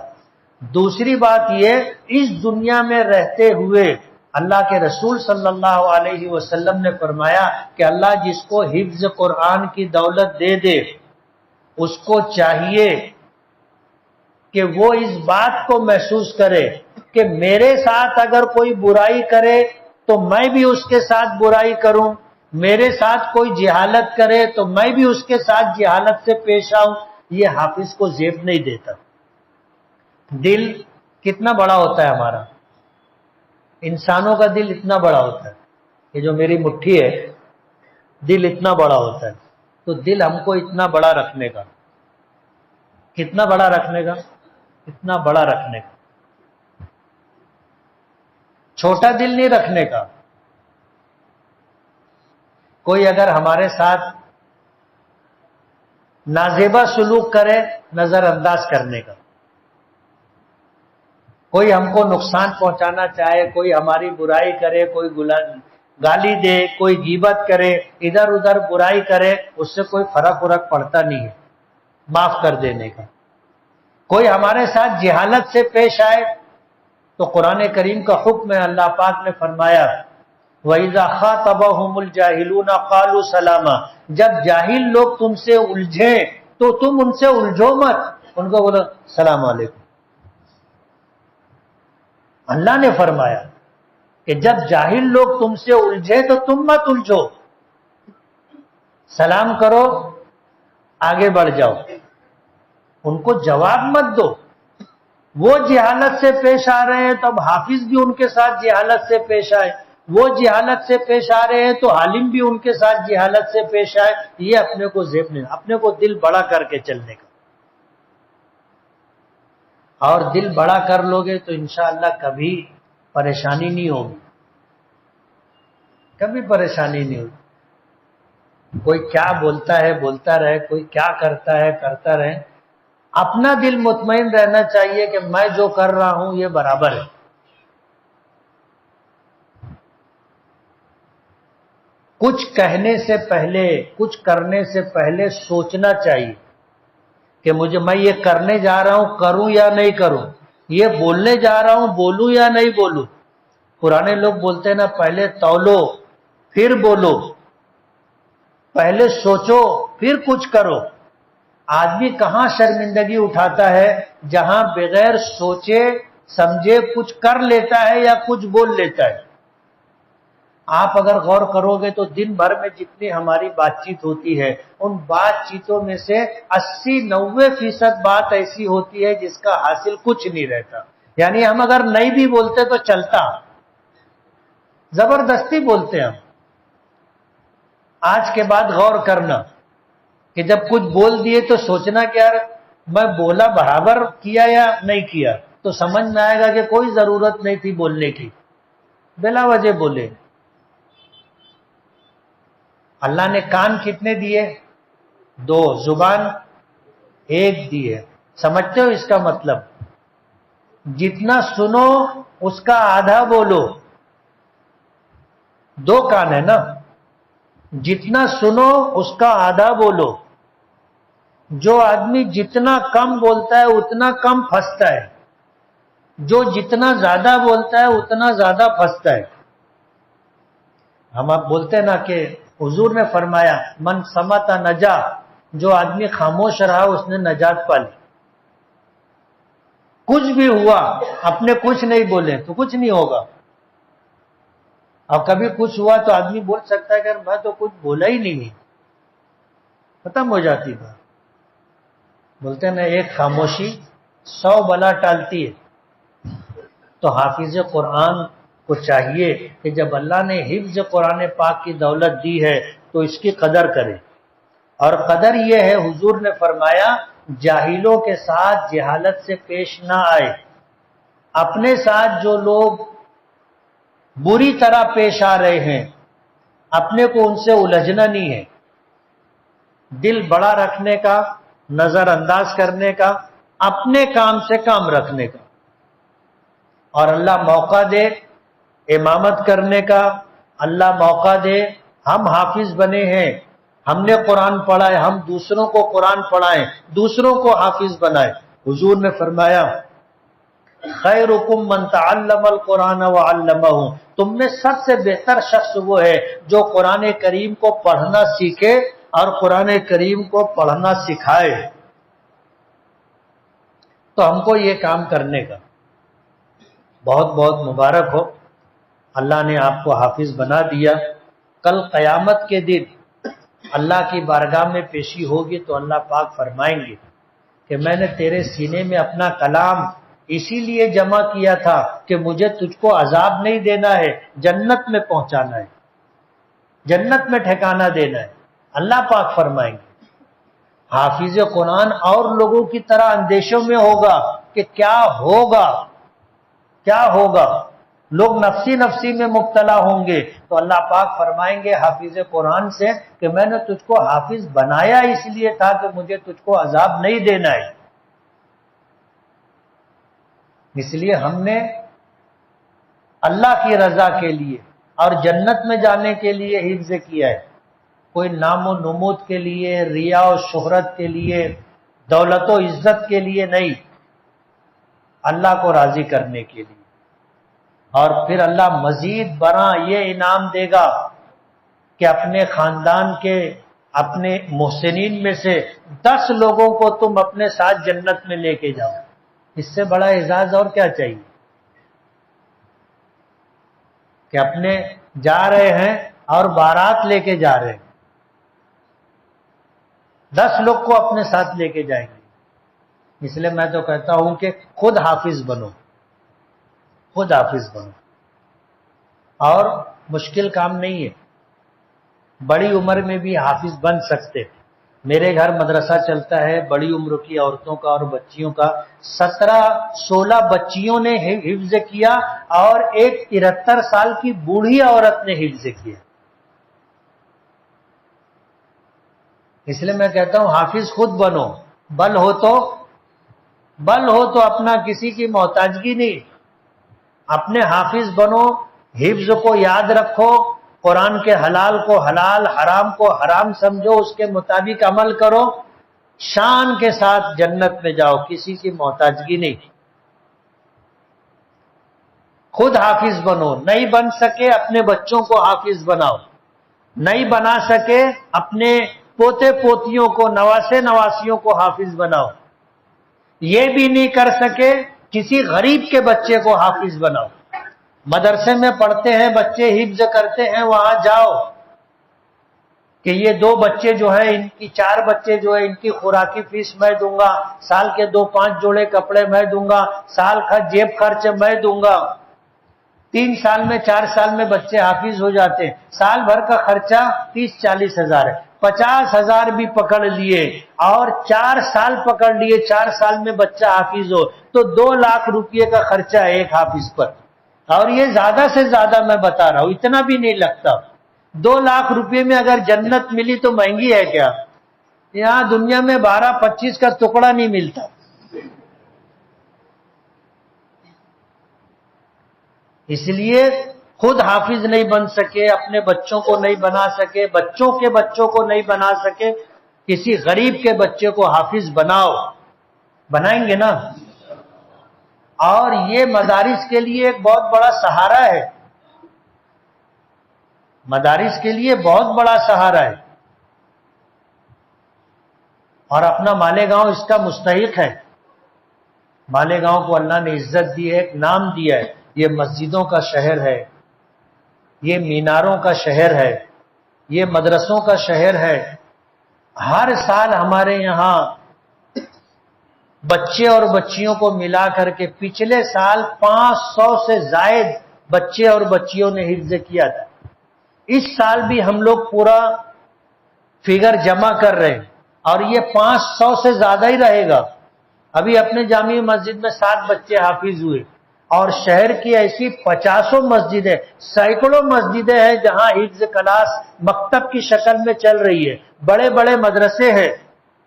دوسری بات یہ، اس دنیا میں رہتے ہوئے اللہ کے رسول صلی اللہ علیہ وسلم نے فرمایا کہ اللہ جس کو حفظ قرآن کی دولت دے دے، اس کو چاہیے کہ وہ اس بات کو محسوس کرے کہ میرے ساتھ اگر کوئی برائی کرے تو میں بھی اس کے ساتھ برائی کروں، میرے ساتھ کوئی جہالت کرے تو میں بھی اس کے ساتھ جہالت سے پیش آؤں۔ یہ حافظ کو زیب نہیں دیتا۔ دل کتنا بڑا ہوتا ہے ہمارا، انسانوں کا دل اتنا بڑا ہوتا ہے، یہ جو میری مٹھی ہے دل اتنا بڑا ہوتا ہے، تو دل ہم کو اتنا بڑا رکھنے کا، کتنا بڑا رکھنے کا، اتنا بڑا رکھنے کا، چھوٹا دل نہیں رکھنے کا۔ کوئی اگر ہمارے ساتھ نازیبا سلوک کرے، نظر انداز کرنے کا۔ کوئی ہم کو نقصان پہنچانا چاہے، کوئی ہماری برائی کرے، کوئی گالی دے، کوئی غیبت کرے، ادھر ادھر برائی کرے، اس سے کوئی فرق پڑتا نہیں ہے، معاف کر دینے کا۔ کوئی ہمارے ساتھ جہالت سے پیش آئے تو قرآن کریم کا حکم ہے، اللہ پاک نے فرمایا وَإِذَا خَاطَبَهُمُ الْجَاهِلُونَ قَالُوا سَلَامًا، جب جاہل لوگ تم سے الجھیں تو تم ان سے الجھو مت، ان کو بولو السلام علیکم۔ اللہ نے فرمایا کہ جب جاہل لوگ تم سے الجھے تو تم مت الجھو، سلام کرو، آگے بڑھ جاؤ، ان کو جواب مت دو۔ وہ جہالت سے پیش آ رہے ہیں تو اب حافظ بھی ان کے ساتھ جہالت سے پیش آئے، وہ جہالت سے پیش آ رہے ہیں تو عالم بھی ان کے ساتھ جہالت سے پیش آئے۔ یہ اپنے کو زیب نہیں، اپنے کو دل بڑا کر کے چلنے کا، اور دل بڑا کر لو گے تو انشاءاللہ کبھی پریشانی نہیں ہوگی، کبھی پریشانی نہیں ہوگی۔ کوئی کیا بولتا ہے بولتا رہے، کوئی کیا کرتا ہے کرتا رہے، اپنا دل مطمئن رہنا چاہیے کہ میں جو کر رہا ہوں یہ برابر ہے۔ کچھ کہنے سے پہلے، کچھ کرنے سے پہلے سوچنا چاہیے کہ میں یہ کرنے جا رہا ہوں کروں یا نہیں کروں، یہ بولنے جا رہا ہوں بولوں یا نہیں بولوں۔ پرانے لوگ بولتے ہیں نا، پہلے تولو پھر بولو، پہلے سوچو پھر کچھ کرو۔ آدمی کہاں شرمندگی اٹھاتا ہے؟ جہاں بغیر سوچے سمجھے کچھ کر لیتا ہے یا کچھ بول لیتا ہے۔ آپ اگر غور کرو گے تو دن بھر میں جتنی ہماری بات چیت ہوتی ہے، ان بات چیتوں میں سے 80-90% بات ایسی ہوتی ہے جس کا حاصل کچھ نہیں رہتا، یعنی ہم اگر نہیں بھی بولتے تو چلتا، زبردستی بولتے ہم۔ آج کے بعد غور کرنا کہ جب کچھ بول دیے تو سوچنا کہ یار میں بولا برابر کیا یا نہیں کیا، تو سمجھ میں آئے گا کہ کوئی ضرورت نہیں تھی بولنے کی، بلا وجہ بولے۔ اللہ نے کان کتنے دیے؟ 2، زبان 1 دی ہے۔ سمجھتے ہو اس کا مطلب؟ جتنا سنو اس کا آدھا بولو، 2 کان ہے نا، جتنا سنو اس کا آدھا بولو۔ جو آدمی جتنا کم بولتا ہے اتنا کم پھنستا ہے، جو جتنا زیادہ بولتا ہے اتنا زیادہ پھنستا ہے۔ ہم آپ بولتے ہیں نا کہ حضور نے فرمایا من سمت نجا، جو آدمی خاموش رہا اس نے نجات پا لی۔ کچھ بھی ہوا اپنے کچھ نہیں بولے تو کچھ نہیں ہوگا، اب کبھی کچھ ہوا تو آدمی بول سکتا ہے کہ میں تو کچھ بولا ہی نہیں، ختم ہو جاتی بات۔ بولتے ہیں نا ایک خاموشی 100 بلا ٹالتی ہے۔ تو حافظ قرآن کو چاہیے کہ جب اللہ نے حفظ قرآن پاک کی دولت دی ہے تو اس کی قدر کرے، اور قدر یہ ہے، حضور نے فرمایا جاہلوں کے ساتھ جہالت سے پیش نہ آئے۔ اپنے ساتھ جو لوگ بری طرح پیش آ رہے ہیں اپنے کو ان سے الجھنا نہیں ہے، دل بڑا رکھنے کا، نظر انداز کرنے کا، اپنے کام سے کام رکھنے کا، اور اللہ موقع دے امامت کرنے کا، اللہ موقع دے ہم حافظ بنے ہیں، ہم نے قرآن پڑھا ہے، ہم دوسروں کو قرآن پڑھائیں، دوسروں کو حافظ بنائیں۔ حضور نے فرمایا خیرکم من تعلم القرآن وعلمہ، تم میں سب سے بہتر شخص وہ ہے جو قرآن کریم کو پڑھنا سیکھے اور قرآن کریم کو پڑھنا سکھائے۔ تو ہم کو یہ کام کرنے کا بہت بہت مبارک ہو، اللہ نے آپ کو حافظ بنا دیا۔ کل قیامت کے دن اللہ کی بارگاہ میں پیشی ہوگی تو اللہ پاک فرمائیں گے کہ میں نے تیرے سینے میں اپنا کلام اسی لیے جمع کیا تھا کہ مجھے تجھ کو عذاب نہیں دینا ہے، جنت میں پہنچانا ہے، جنت میں ٹھکانہ دینا ہے۔ اللہ پاک فرمائیں گے۔ حافظ قرآن اور لوگوں کی طرح اندیشوں میں ہوگا کہ کیا ہوگا، کیا ہوگا، لوگ نفسی نفسی میں مبتلا ہوں گے، تو اللہ پاک فرمائیں گے حافظ قرآن سے کہ میں نے تجھ کو حافظ بنایا اس لیے تھا کہ مجھے تجھ کو عذاب نہیں دینا ہے، اس لیے ہم نے اللہ کی رضا کے لیے اور جنت میں جانے کے لیے حفظ کیا ہے، کوئی نام و نمود کے لیے، ریا و شہرت کے لیے، دولت و عزت کے لیے نہیں، اللہ کو راضی کرنے کے لیے۔ اور پھر اللہ مزید بڑا یہ انعام دے گا کہ اپنے خاندان کے، اپنے محسنین میں سے 10 لوگوں کو تم اپنے ساتھ جنت میں لے کے جاؤ۔ اس سے بڑا اعزاز اور کیا چاہیے؟ کہ اپنے جا رہے ہیں اور بارات لے کے جا رہے ہیں، 10 لوگ کو اپنے ساتھ لے کے جائیں گے۔ اس لیے میں تو کہتا ہوں کہ خود حافظ بنو، خود حافظ بنو، اور مشکل کام نہیں ہے، بڑی عمر میں بھی حافظ بن سکتے۔ میرے گھر مدرسہ چلتا ہے بڑی عمر کی عورتوں کا اور بچیوں کا، 17-16 بچیوں نے حفظ کیا اور ایک 73 سال کی بوڑھی عورت نے حفظ کیا۔ اس لیے میں کہتا ہوں حافظ خود بنو، بل ہو تو اپنا کسی کی محتاجگی نہیں، اپنے حافظ بنو، حفظ کو یاد رکھو، قرآن کے حلال کو حلال، حرام کو حرام سمجھو، اس کے مطابق عمل کرو، شان کے ساتھ جنت میں جاؤ، کسی کی محتاجگی نہیں۔ خود حافظ بنو، نہیں بن سکے اپنے بچوں کو حافظ بناؤ، نہیں بنا سکے اپنے پوتے پوتیوں کو، نواسے نواسیوں کو حافظ بناؤ، یہ بھی نہیں کر سکے کسی غریب کے بچے کو حافظ بناؤ۔ مدرسے میں پڑھتے ہیں بچے، حفظ کرتے ہیں، وہاں جاؤ کہ یہ 2 بچے جو ہیں، ان کی 4 بچے جو ہیں، ان کی خوراکی فیس میں دوں گا، سال کے 2-5 جوڑے کپڑے میں دوں گا، سال کا جیب خرچ میں دوں گا۔ 3 سال میں 4 سال میں بچے حافظ ہو جاتے ہیں، سال بھر کا خرچہ 30-40 ہزار ہے، 50 ہزار بھی پکڑ لیے اور 4 سال پکڑ لیے، 4 سال میں بچہ حافظ ہو تو 2 لاکھ روپے کا خرچہ ہے ایک حافظ پر۔ اور یہ زیادہ سے زیادہ میں بتا رہا ہوں، اتنا بھی نہیں لگتا۔ 2 لاکھ روپے میں اگر جنت ملی تو مہنگی ہے کیا؟ یہاں دنیا میں 12-25 کا ٹکڑا نہیں ملتا۔ اس لیے خود حافظ نہیں بن سکے، اپنے بچوں کو نہیں بنا سکے، بچوں کے بچوں کو نہیں بنا سکے، کسی غریب کے بچے کو حافظ بناؤ، بنائیں گے نا؟ اور یہ مدارس کے لیے ایک بہت بڑا سہارا ہے، مدارس کے لیے بہت بڑا سہارا ہے، اور اپنا مالیگاؤں اس کا مستحق ہے۔ مالیگاؤں کو اللہ نے عزت دی ہے، ایک نام دیا ہے، یہ مسجدوں کا شہر ہے، یہ میناروں کا شہر ہے، یہ مدرسوں کا شہر ہے۔ ہر سال ہمارے یہاں بچے اور بچیوں کو ملا کر کے پچھلے سال 500 سے زائد بچے اور بچیوں نے حفظ کیا تھا۔ اس سال بھی ہم لوگ پورا فگر جمع کر رہے ہیں اور یہ 500 سے زیادہ ہی رہے گا۔ ابھی اپنے جامع مسجد میں 7 بچے حافظ ہوئے، اور شہر کی ایسی 50 مسجدیں، سینکڑوں مسجدیں ہیں جہاں حفظ کلاس مکتب کی شکل میں چل رہی ہے، بڑے بڑے مدرسے ہیں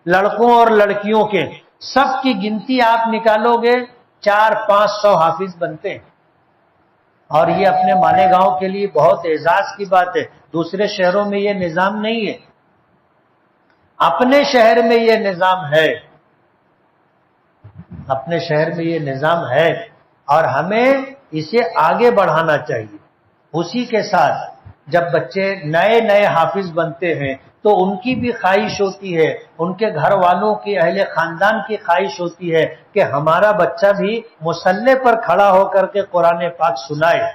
لڑکوں اور لڑکیوں کے، سب کی گنتی آپ نکالو گے 400-500 حافظ بنتے ہیں۔ اور یہ اپنے مالیگاؤں کے لیے بہت اعزاز کی بات ہے، دوسرے شہروں میں یہ نظام نہیں ہے، اپنے شہر میں یہ نظام ہے، اپنے شہر میں یہ نظام ہے۔ اور ہمیں اسے آگے بڑھانا چاہیے۔ اسی کے ساتھ جب بچے نئے نئے حافظ بنتے ہیں تو ان کی بھی خواہش ہوتی ہے، ان کے گھر والوں کی، اہل خاندان کی خواہش ہوتی ہے کہ ہمارا بچہ بھی مصلی پر کھڑا ہو کر کے قرآن پاک سنائے۔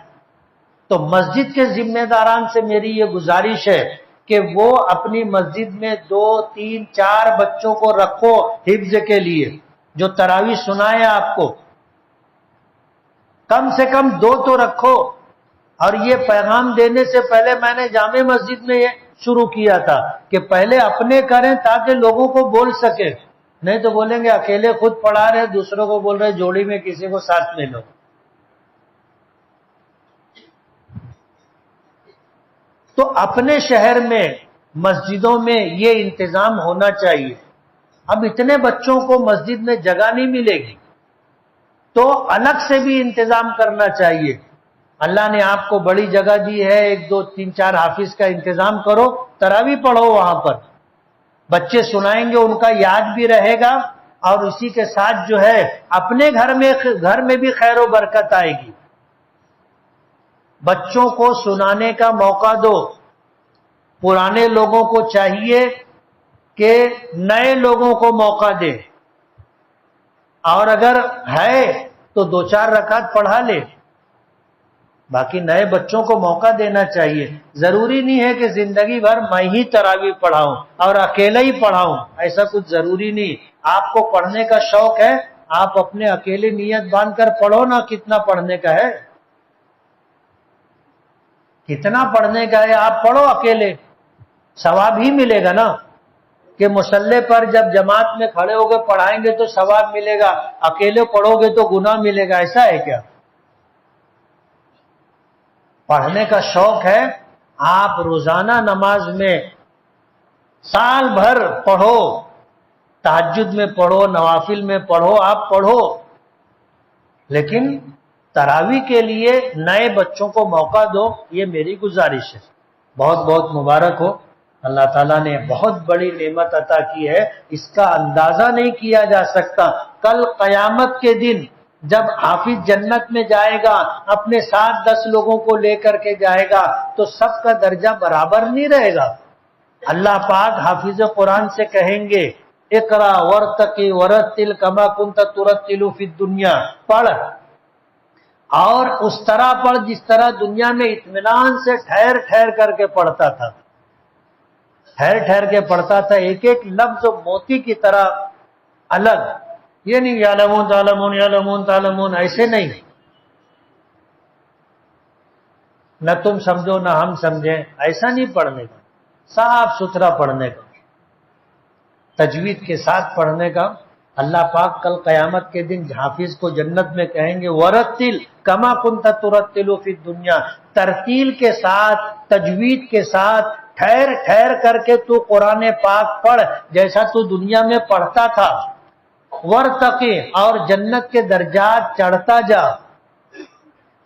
تو مسجد کے ذمہ داران سے میری یہ گزارش ہے کہ وہ اپنی مسجد میں 2 3 4 بچوں کو رکھو حفظ کے لیے، جو تراویح سنائے آپ کو، کم سے کم 2 تو رکھو۔ اور یہ پیغام دینے سے پہلے میں نے جامع مسجد میں یہ شروع کیا تھا کہ پہلے اپنے کریں تاکہ لوگوں کو بول سکے، نہیں تو بولیں گے اکیلے خود پڑھا رہے، دوسروں کو بول رہے جوڑی میں کسی کو ساتھ میں لو۔ تو اپنے شہر میں مسجدوں میں یہ انتظام ہونا چاہیے۔ اب اتنے بچوں کو مسجد میں جگہ نہیں ملے گی تو الگ سے بھی انتظام کرنا چاہیے۔ اللہ نے آپ کو بڑی جگہ دی ہے، 1 2 3 4 حافظ کا انتظام کرو، تراویح پڑھو وہاں پر، بچے سنائیں گے، ان کا یاد بھی رہے گا، اور اسی کے ساتھ جو ہے اپنے گھر میں بھی خیر و برکت آئے گی۔ بچوں کو سنانے کا موقع دو۔ پرانے لوگوں کو چاہیے کہ نئے لوگوں کو موقع دے، اور اگر ہے تو 2 4 رکعت پڑھا لے، باقی نئے بچوں کو موقع دینا چاہیے۔ ضروری نہیں ہے کہ زندگی بھر میں ہی تراویح پڑھاؤں اور اکیلا ہی پڑھاؤں، ایسا کچھ ضروری نہیں۔ آپ کو پڑھنے کا شوق ہے، آپ اپنے اکیلے نیت باندھ کر پڑھو نا، کتنا پڑھنے کا ہے، کتنا پڑھنے کا ہے، آپ پڑھو اکیلے، ثواب ہی ملے گا نا۔ کہ مصلی پر جب جماعت میں کھڑے ہو کے پڑھائیں گے تو ثواب ملے گا، اکیلے پڑھو گے تو گناہ ملے گا، ایسا ہے کیا؟ پڑھنے کا شوق ہے، آپ روزانہ نماز میں سال بھر پڑھو، تہجد میں پڑھو، نوافل میں پڑھو، آپ پڑھو، لیکن تراویح کے لیے نئے بچوں کو موقع دو، یہ میری گزارش ہے۔ بہت بہت مبارک ہو، اللہ تعالیٰ نے بہت بڑی نعمت عطا کی ہے، اس کا اندازہ نہیں کیا جا سکتا۔ کل قیامت کے دن جب حافظ جنت میں جائے گا، اپنے ساتھ 10 لوگوں کو لے کر کے جائے گا، تو سب کا درجہ برابر نہیں رہے گا۔ اللہ پاک حافظ قرآن سے کہیں گے اقرا ورتقی ورتل کما کنت ترتل فی الدنیا، پڑھ اور اس طرح پڑھ جس طرح دنیا میں اطمینان سے ٹھہر ٹھہر کر کے پڑھتا تھا، ٹھہر ٹھہر کے پڑھتا تھا، ایک ایک لفظ موتی کی طرح الگ، یہ نہیں یعلمون تعلمون یعلمون تعلمون، ایسے نہیں، نہ تم سمجھو نہ ہم سمجھیں، ایسا نہیں پڑھنے کا، صاف ستھرا پڑھنے کا، تجوید کے ساتھ پڑھنے کا۔ اللہ پاک کل قیامت کے دن حافظ کو جنت میں کہیں گے ورتل کما کنت ترتل فی الدنیا، ترتیل کے ساتھ، تجوید کے ساتھ ٹھہر ٹھہر کر کے تو قرآن پاک پڑھ جیسا تو دنیا میں پڑھتا تھا، ورتقی اور جنت کے درجات چڑھتا جا،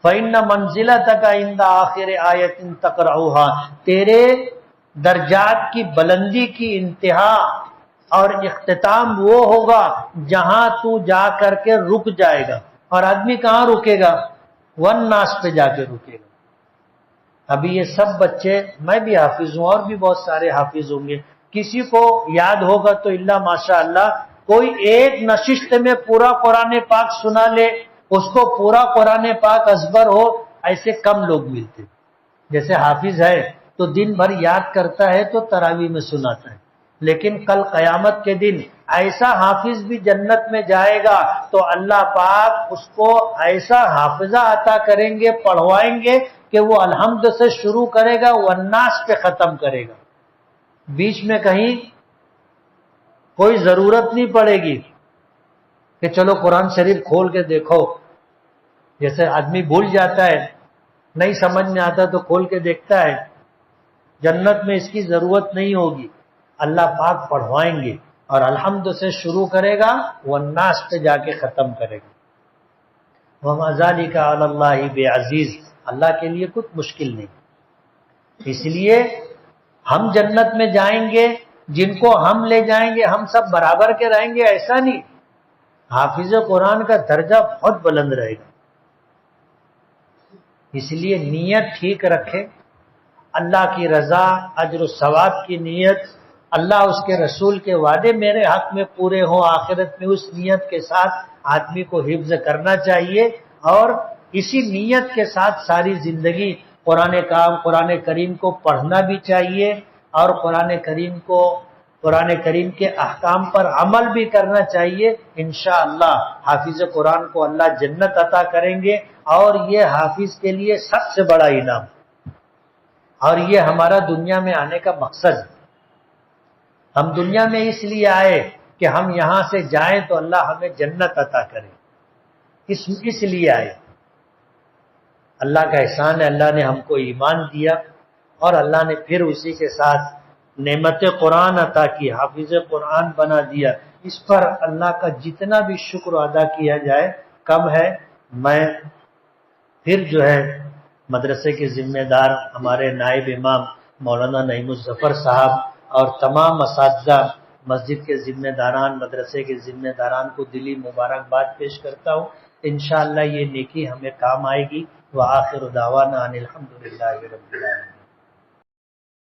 فإن منزلتک عند آخر آیۃ تقرأها، تیرے درجات کی بلندی کی انتہا اور اختتام وہ ہوگا جہاں تو جا کر کے رک جائے گا، اور آدمی کہاں رکے گا؟ والناس پہ جا کے رکے گا۔ ابھی یہ سب بچے، میں بھی حافظ ہوں اور بھی بہت سارے حافظ ہوں گے، کسی کو یاد ہوگا تو اللہ ماشاء اللہ کوئی ایک نشست میں پورا قرآن پاک سنا لے، اس کو پورا قرآن پاک ازبر ہو، ایسے کم لوگ ملتے۔ جیسے حافظ ہے تو دن بھر یاد کرتا ہے تو تراویح میں سناتا ہے، لیکن کل قیامت کے دن ایسا حافظ بھی جنت میں جائے گا تو اللہ پاک اس کو ایسا حافظہ عطا کریں گے، پڑھوائیں گے کہ وہ الحمد سے شروع کرے گا، والناس پہ ختم کرے گا، بیچ میں کہیں کوئی ضرورت نہیں پڑے گی کہ چلو قرآن شریف کھول کے دیکھو، جیسے آدمی بھول جاتا ہے، نہیں سمجھ میں آتا تو کھول کے دیکھتا ہے۔ جنت میں اس کی ضرورت نہیں ہوگی، اللہ پاک پڑھوائیں گے اور الحمد سے شروع کرے گا، والناس پہ جا کے ختم کرے گا۔ وَمَا ذَلِكَ عَلَى اللَّهِ بِعَزِيزٍ، اللہ کے لیے کچھ مشکل نہیں۔ اس لیے ہم جنت میں جائیں گے، جن کو ہم لے جائیں گے ہم سب برابر کے رہیں گے، ایسا نہیں، حافظ قرآن کا درجہ بہت بلند رہے گا۔ اس لیے نیت ٹھیک رکھے، اللہ کی رضا، اجر و ثواب کی نیت، اللہ اس کے رسول کے وعدے میرے حق میں پورے ہوں آخرت میں، اس نیت کے ساتھ آدمی کو حفظ کرنا چاہیے، اور اسی نیت کے ساتھ ساری زندگی قرآن کریم کو پڑھنا بھی چاہیے، اور قرآن کریم کے احکام پر عمل بھی کرنا چاہیے۔ انشاءاللہ حافظ قرآن کو اللہ جنت عطا کریں گے، اور یہ حافظ کے لیے سب سے بڑا انعام، اور یہ ہمارا دنیا میں آنے کا مقصد ہے۔ ہم دنیا میں اس لیے آئے کہ ہم یہاں سے جائیں تو اللہ ہمیں جنت عطا کرے، اس لیے آئے۔ اللہ کا احسان ہے، اللہ نے ہم کو ایمان دیا، اور اللہ نے پھر اسی کے ساتھ نعمت قرآن عطا کی، حافظ قرآن بنا دیا۔ اس پر اللہ کا جتنا بھی شکر ادا کیا جائے کم ہے۔ میں پھر مدرسے کے ذمہ دار ہمارے نائب امام مولانا نعیم الظفر صاحب اور تمام اساتذہ، مسجد کے ذمہ داران، مدرسے کے ذمہ داران کو دلی مبارکباد پیش کرتا ہوں۔ انشاءاللہ یہ نیکی ہمیں کام آئے گی۔ وآخر دعوانا ان الحمدللہ رب العالمین۔